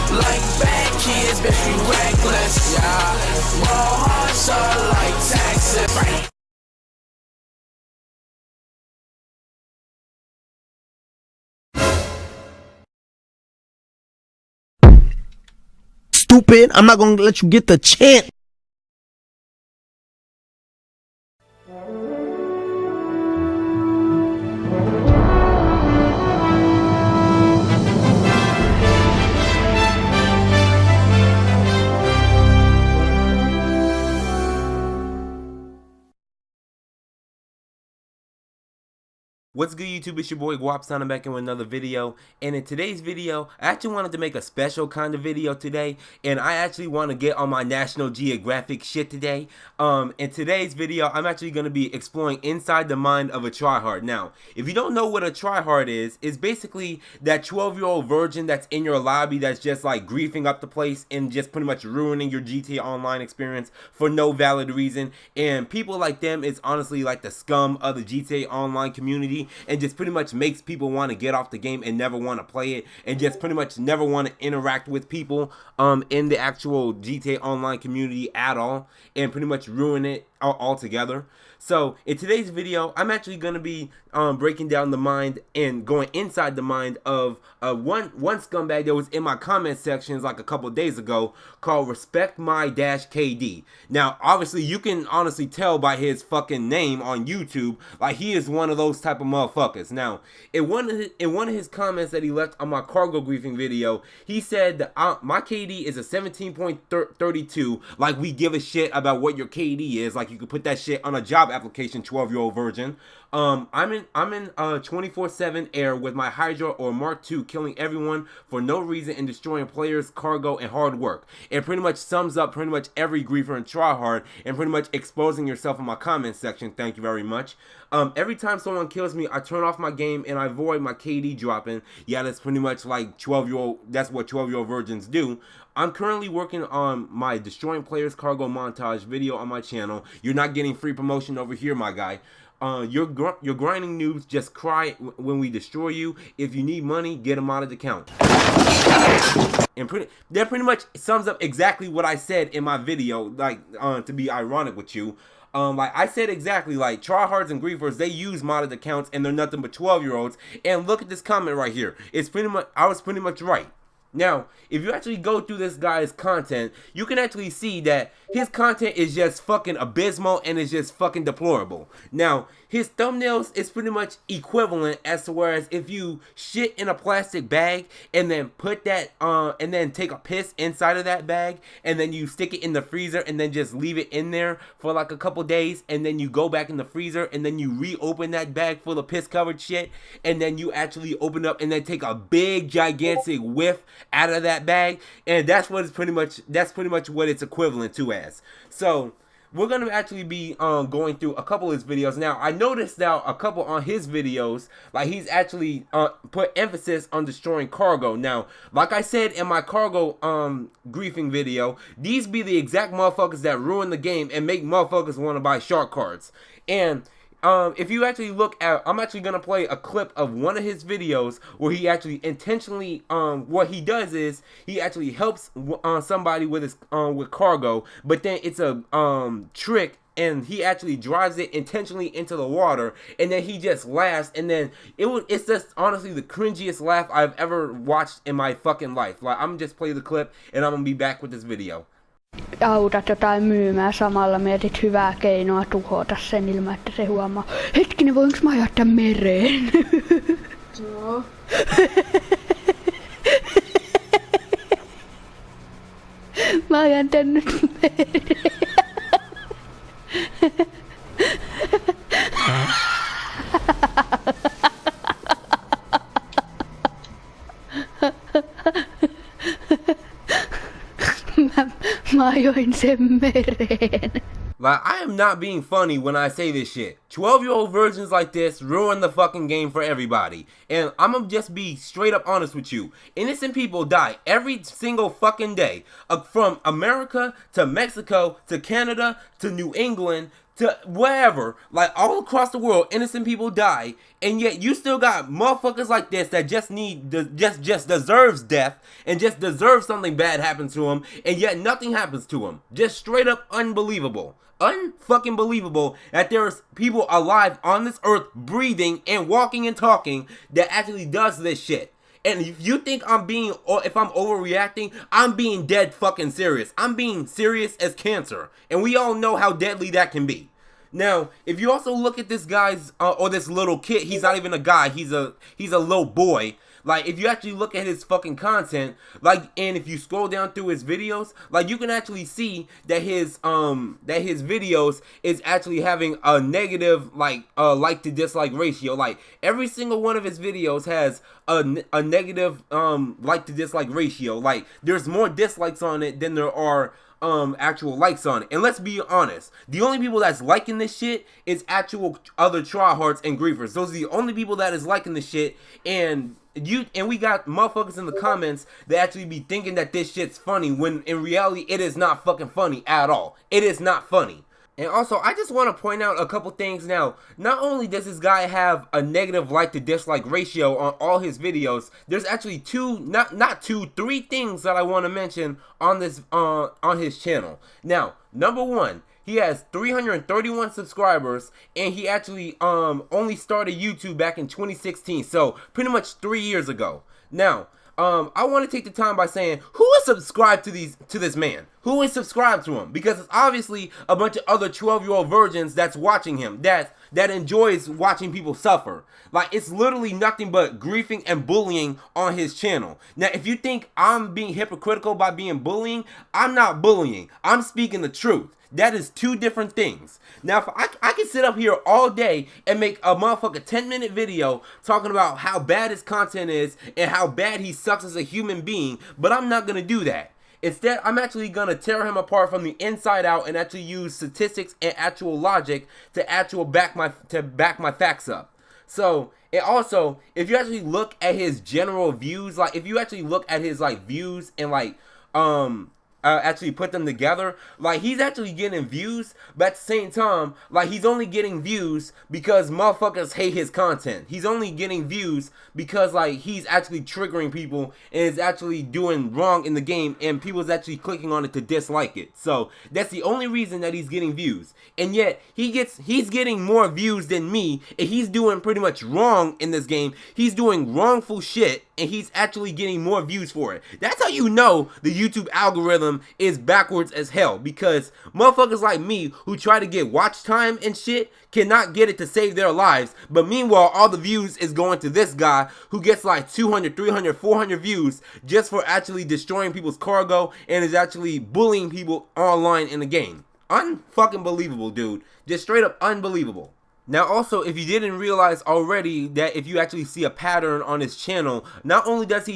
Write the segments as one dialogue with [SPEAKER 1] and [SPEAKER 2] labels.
[SPEAKER 1] Like bad kids, bitch, we reckless, yeah. Raw hearts are like taxes.
[SPEAKER 2] Stupid, I'm not gonna let you get the chance.
[SPEAKER 3] What's good, YouTube? It's your boy GwoppyTrai back in with another video, and in today's video I actually wanted to make a special kind of video today, and I actually want to get on my National Geographic shit today. In today's video I'm actually going to be exploring inside the mind of a tryhard. Now, if you don't know what a tryhard is, it's basically that 12-year-old virgin that's in your lobby that's just like griefing up the place and just pretty much ruining your GTA Online experience for no valid reason. And people like them is honestly like the scum of the GTA Online community, and just pretty much makes people want to get off the game and never want to play it, and just pretty much never want to interact with people in the actual GTA Online community at all, and pretty much ruin it altogether. So in today's video I'm actually going to be breaking down the mind and going inside the mind of one scumbag that was in my comment sections like a couple days ago, called RespectMy-KD. Now obviously you can honestly tell by his fucking name on YouTube, like he is one of those type of motherfuckers. Now in one of his comments that he left on my cargo griefing video, he said that my KD is a 17.32, like we give a shit about what your KD is, like you could put that shit on a job application, 12-year-old virgin. I'm in 24/7 air with my Hydra or Mark II, killing everyone for no reason and destroying players, cargo, and hard work. It pretty much sums up pretty much every griefer and tryhard, and pretty much exposing yourself in my comment section. Thank you very much. Every time someone kills me, I turn off my game and I avoid my KD dropping. Yeah, that's pretty much like 12-year-old. That's what 12-year-old virgins do. I'm currently working on my destroying players cargo montage video on my channel. You're not getting free promotion over here, my guy. Your grinding noobs just cry when we destroy you. If you need money, get them out of the account. And that pretty much sums up exactly what I said in my video, like to be ironic with you. Like I said exactly, like tryhards and griefers, they use modded accounts and they're nothing but 12-year-olds. And look at this comment right here. It's pretty much, I was pretty much right. Now, if you actually go through this guy's content, you can actually see that his content is just fucking abysmal and is just fucking deplorable. Now, his thumbnails is pretty much equivalent as to whereas if you shit in a plastic bag and then put that and then take a piss inside of that bag and then you stick it in the freezer and then just leave it in there for like a couple days, and then you go back in the freezer and then you reopen that bag full of piss covered shit, and then you actually open up and then take a big gigantic whiff out of that bag, and that's what it's pretty much what it's equivalent to as. So we're going to actually be going through a couple of his videos. Now, I noticed now a couple on his videos, like he's actually put emphasis on destroying cargo. Now, like I said in my cargo griefing video, these be the exact motherfuckers that ruin the game and make motherfuckers want to buy shark cards. And if you actually look at, I'm actually going to play a clip of one of his videos where he actually intentionally, what he does is, he actually helps somebody with his, with cargo, but then it's a, trick, and he actually drives it intentionally into the water, and then he just laughs, and then it's just honestly the cringiest laugh I've ever watched in my fucking life. Like, I'm just play the clip, and I'm going to be back with this video.
[SPEAKER 4] Autat jotain myymään samalla, mietit hyvää keinoa tuhota sen ilman, että se huomaa. Hetkinen, voinko mä ajaa tän mereen? Joo. Mä ajan tän nyt mereen.
[SPEAKER 3] Like, I am not being funny when I say this shit. 12-year-old virgins like this ruin the fucking game for everybody. And I'm gonna just be straight up honest with you. Innocent people die every single fucking day. From America to Mexico to Canada to New England to wherever, like all across the world, innocent people die, and yet you still got motherfuckers like this that just just deserves death and just deserves something bad happens to him, and yet nothing happens to him. Just straight up unbelievable. Unfucking believable that there's people alive on this earth breathing and walking and talking that actually does this shit. And if you think I'm being, or if I'm overreacting, I'm being dead fucking serious. I'm being serious as cancer. And we all know how deadly that can be. Now, if you also look at this guy's, or this little kid, he's not even a guy, he's a little boy. Like, if you actually look at his fucking content, like, and if you scroll down through his videos, like, you can actually see that his videos is actually having a negative, like to dislike ratio. Like, every single one of his videos has a negative, like to dislike ratio. Like, there's more dislikes on it than there are actual likes on it. And let's be honest, the only people that's liking this shit is actual other tryhards and griefers. Those are the only people that is liking this shit. And we got motherfuckers in the comments that actually be thinking that this shit's funny, when in reality it is not fucking funny at all. It is not funny. And also, I just want to point out a couple things now. Not only does this guy have a negative like to dislike ratio on all his videos, there's actually three things that I want to mention on this on his channel. Now, number one, he has 331 subscribers, and he actually only started YouTube back in 2016, so pretty much 3 years ago. Now, I want to take the time by saying, who is subscribed to this man? Who is subscribed to him? Because it's obviously a bunch of other 12-year-old virgins that's watching him, that enjoys watching people suffer. Like, it's literally nothing but griefing and bullying on his channel. Now, if you think I'm being hypocritical by being bullying, I'm not bullying. I'm speaking the truth. That is two different things. Now, if I can sit up here all day and make a motherfucker 10-minute video talking about how bad his content is and how bad he sucks as a human being, but I'm not going to do that. Instead, I'm actually going to tear him apart from the inside out and actually use statistics and actual logic to back my facts up. So, and also, if you actually look at his general views, like if you actually look at his like views and like actually put them together, like he's actually getting views, but at the same time, like he's only getting views because motherfuckers hate his content. He's only getting views because like he's actually triggering people and is actually doing wrong in the game, and people's actually clicking on it to dislike it. So that's the only reason that he's getting views. And yet he's getting more views than me, and he's doing pretty much wrong in this game. He's doing wrongful shit, and he's actually getting more views for it. That's how you know the YouTube algorithm is backwards as hell, because motherfuckers like me who try to get watch time and shit cannot get it to save their lives, but meanwhile all the views is going to this guy who gets like 200, 300, 400 views just for actually destroying people's cargo and is actually bullying people online in the game. Unfucking believable, dude. Just straight up unbelievable. Now also, if you didn't realize already, that if you actually see a pattern on his channel, not only does he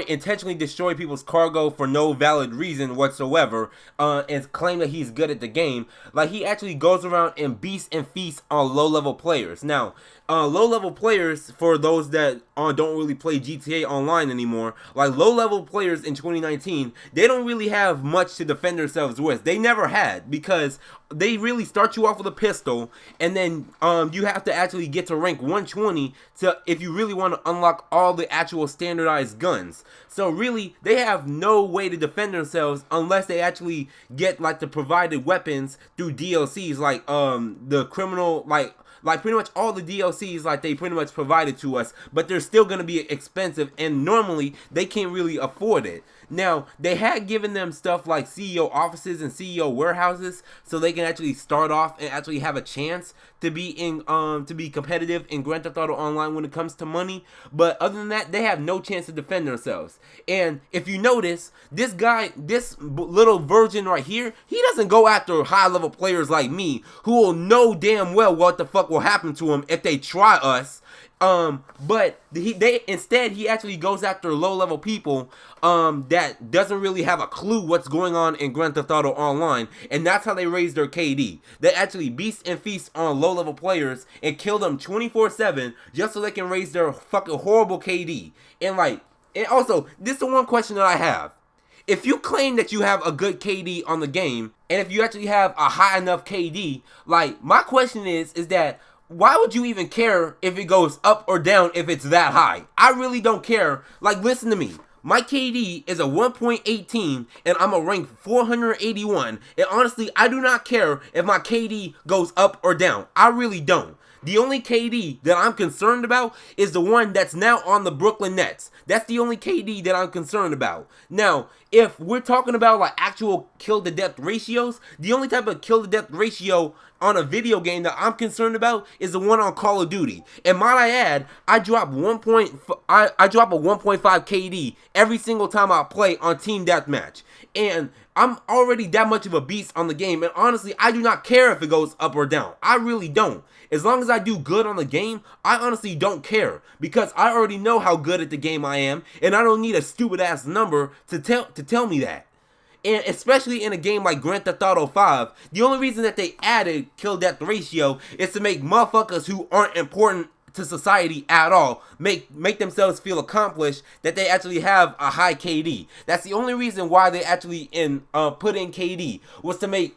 [SPEAKER 3] intentionally destroy people's cargo for no valid reason whatsoever, and claim that he's good at the game, like he actually goes around and beasts and feasts on low-level players. Now, low-level players, for those that don't really play GTA Online anymore, like low-level players in 2019, they don't really have much to defend themselves with. They never had, because they really start you off with a pistol, and then you have to actually get to rank 120 if you really want to unlock all the actual standardized guns. So really, they have no way to defend themselves unless they actually get like the provided weapons through DLCs, like the criminal, like pretty much all the DLCs, like they pretty much provided to us, but they're still going to be expensive, and normally they can't really afford it. Now, they had given them stuff like CEO offices and CEO warehouses, so they can actually start off and actually have a chance to be competitive in Grand Theft Auto Online when it comes to money. But other than that, they have no chance to defend themselves. And if you notice, this guy, this little virgin right here, he doesn't go after high-level players like me, who will know damn well what the fuck will happen to him if they try us. But instead he actually goes after low-level people that doesn't really have a clue what's going on in Grand Theft Auto Online, and that's how they raise their KD. They actually beast and feast on low-level players and kill them 24/7 just so they can raise their fucking horrible KD. And also, this is the one question that I have. if you claim that you have a good KD on the game, and if you actually have a high enough KD, like, my question is that why would you even care if it goes up or down if it's that high? I really don't care. Like, listen to me. My KD is a 1.18 and I'm a rank 481, and honestly, I do not care if my KD goes up or down. I really don't. The only KD that I'm concerned about is the one that's now on the Brooklyn Nets. That's the only KD that I'm concerned about. Now, if we're talking about like actual kill to death ratios, the only type of kill to death ratio on a video game that I'm concerned about is the one on Call of Duty. And might I add, I drop a 1.5 KD every single time I play on Team Deathmatch. And I'm already that much of a beast on the game, and honestly, I do not care if it goes up or down. I really don't. As long as I do good on the game, I honestly don't care, because I already know how good at the game I am, and I don't need a stupid ass number to tell me that. And especially in a game like Grand Theft Auto 5, the only reason that they added kill death ratio is to make motherfuckers who aren't important to society at all make themselves feel accomplished, that they actually have a high KD. That's the only reason why they actually put in KD, was to make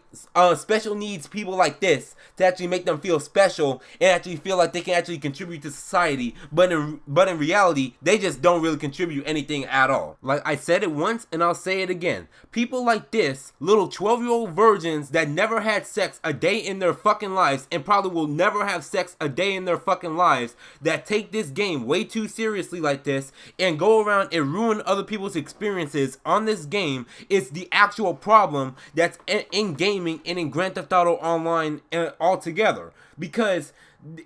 [SPEAKER 3] special needs people like this, to actually make them feel special and actually feel like they can actually contribute to society. But in reality, they just don't really contribute anything at all. Like I said it once and I'll say it again. People like this, little 12-year-old virgins that never had sex a day in their fucking lives and probably will never have sex a day in their fucking lives, that take this game way too seriously like this and go around and ruin other people's experiences on this game, is the actual problem that's in gaming and in Grand Theft Auto Online altogether. Because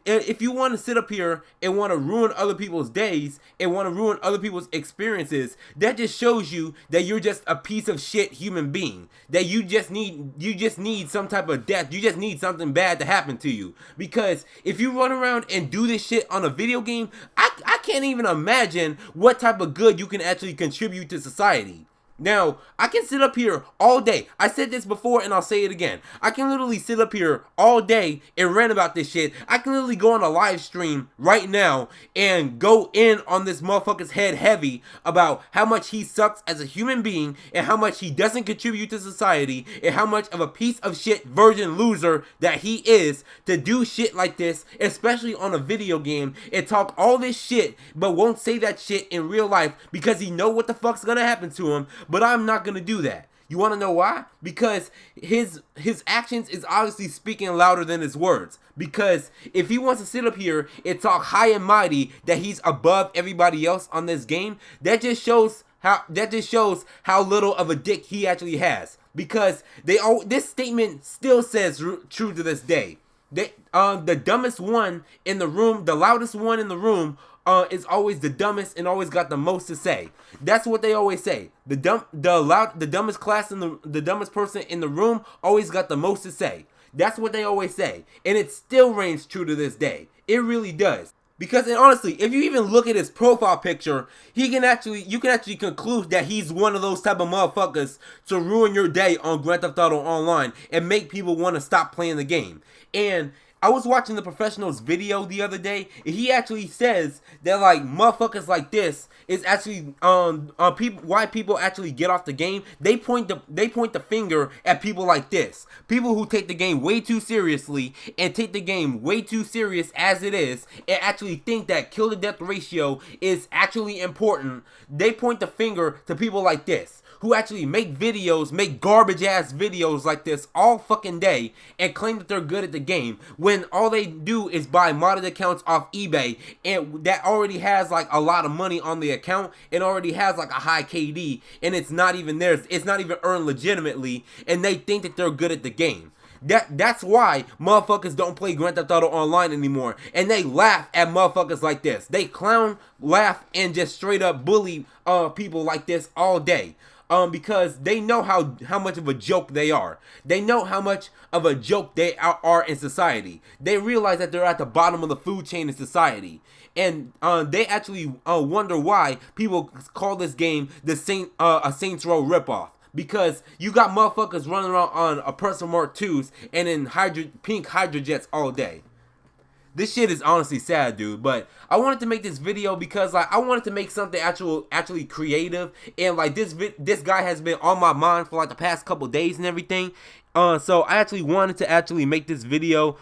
[SPEAKER 3] if you want to sit up here and want to ruin other people's days and want to ruin other people's experiences, that just shows you that you're just a piece of shit human being. That you just need some type of death. You just need something bad to happen to you. Because if you run around and do this shit on a video game, I can't even imagine what type of good you can actually contribute to society. Now, I can sit up here all day. I said this before and I'll say it again. I can literally sit up here all day and rant about this shit. I can literally go on a live stream right now and go in on this motherfucker's head heavy about how much he sucks as a human being and how much he doesn't contribute to society and how much of a piece of shit virgin loser that he is to do shit like this, especially on a video game, and talk all this shit but won't say that shit in real life because he know what the fuck's gonna happen to him. But I'm not gonna do that. You wanna know why? Because his actions is obviously speaking louder than his words. Because if he wants to sit up here and talk high and mighty that he's above everybody else on this game, that just shows how little of a dick he actually has. Because this statement still says true to this day. The dumbest one in the room, the loudest one in the room, is always the dumbest and always got the most to say. That's what they always say. The dumbest class in the dumbest person in the room always got the most to say. That's what they always say, and it still reigns true to this day. It really does. Because, and honestly, if you even look at his profile picture, you can actually conclude that he's one of those type of motherfuckers to ruin your day on Grand Theft Auto Online and make people want to stop playing the game. And I was watching the professional's video the other day, and he actually says that like motherfuckers like this is actually why people actually get off the game. They point the finger at people like this, people who take the game way too seriously and take the game way too serious as it is, and actually think that kill to death ratio is actually important. They point the finger to people like this, who actually make garbage ass videos like this all fucking day and claim that they're good at the game, when all they do is buy modded accounts off eBay, and that already has like a lot of money on the account and already has like a high KD, and it's not even theirs, it's not even earned legitimately, and they think that they're good at the game. That's why motherfuckers don't play Grand Theft Auto Online anymore, and they laugh at motherfuckers like this. They clown, laugh, and just straight up bully people like this all day. Because they know how much of a joke they are. They know how much of a joke they are in society. They realize that they're at the bottom of the food chain in society. And they actually wonder why people call this game a Saints Row ripoff. Because you got motherfuckers running around on a Personal Mark 2s and in pink Hydra jets all day. this shit is honestly sad, dude. But I wanted to make this video because like I wanted to make something actually creative, and like this guy has been on my mind for like the past couple days and everything. So I actually wanted to make this video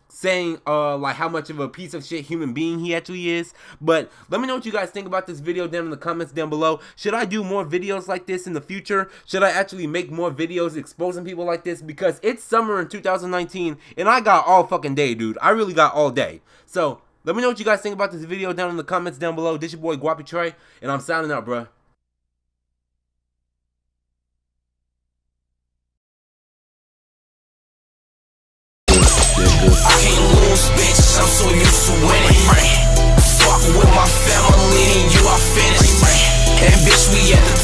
[SPEAKER 3] saying like how much of a piece of shit human being he actually is. But let me know what you guys think about this video down in the comments down below. Should I do more videos like this in the future? Should I actually make more videos exposing people like this? Because it's summer in 2019 and I got all fucking day, dude. I really got all day. So let me know what you guys think about this video down in the comments down below. This your boy GwoppyTrai, and I'm signing out, bruh.
[SPEAKER 1] I can't lose, bitch, I'm so used to winning. Fuck with my family and you are finished. And bitch, we at the